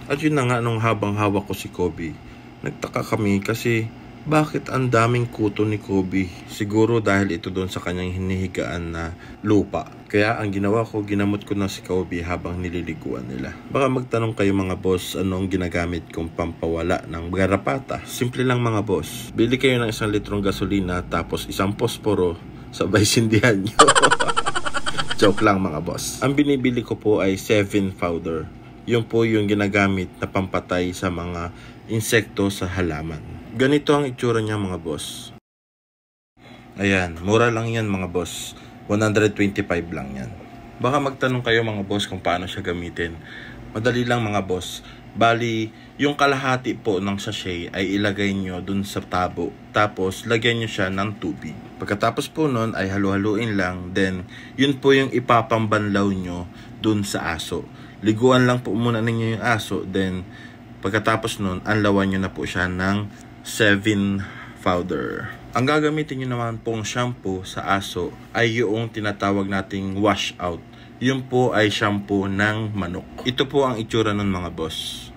At yun na nga, nung habang hawak ko si Kobe, nagtaka kami kasi bakit ang daming kuto ni Kobe? Siguro dahil ito doon sa kanyang hinihigaan na lupa. Kaya ang ginawa ko, ginamot ko na si Kobe habang nililiguan nila. Baka magtanong kayo mga boss, anong ginagamit kong pampawala ng garapata? Simple lang mga boss. Bili kayo ng 1 litrong gasolina tapos 1 posporo, sabay sindihan nyo. Joke lang mga boss. Ang binibili ko po ay 7 powder. Yun po yung ginagamit na pampatay sa mga insekto sa halaman. Ganito ang itsura niya mga boss. Ayan, mura lang yan mga boss. 125 lang yan. Baka magtanong kayo mga boss kung paano siya gamitin. Madali lang mga boss. Bali, yung kalahati po ng sachet ay ilagay nyo dun sa tabo. Tapos, lagyan nyo siya ng tubig. Pagkatapos po nun ay halu-haluin lang. Then, yun po yung ipapambanlaw nyo dun sa aso. Liguan lang po muna ninyo yung aso. Then, pagkatapos nun, anlawan nyo na po siya ng 7 powder. Ang gagamitin nyo naman pong shampoo sa aso ay yung tinatawag nating wash out. Yun po ay shampoo ng manok. Ito po ang itsura nun mga boss.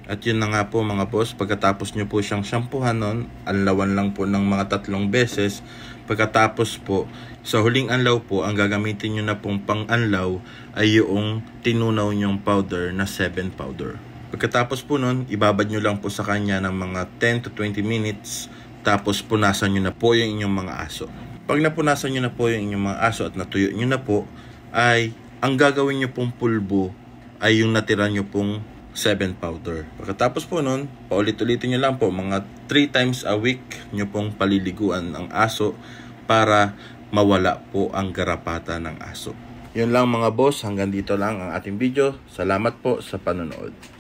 At yun na nga po mga boss, pagkatapos nyo po siyang shampoohan nun, anlawan lang po ng mga 3 beses. Pagkatapos po, sa huling anlaw po, ang gagamitin nyo na pong pang-anlaw ay yung tinunaw nyong powder na 7 powder. Pagkatapos po nun, ibabad nyo lang po sa kanya ng mga 10 to 20 minutes. Tapos punasan nyo na po yung inyong mga aso. Pag napunasan nyo na po yung inyong mga aso at natuyo nyo na po, ay ang gagawin nyo pong pulbo ay yung natira nyo pong 7 powder. Pagkatapos po nun, paulit-ulitin nyo lang po mga 3 times a week nyo pong paliliguan ang aso para mawala po ang garapata ng aso. Yun lang mga boss, hanggang dito lang ang ating video. Salamat po sa panonood.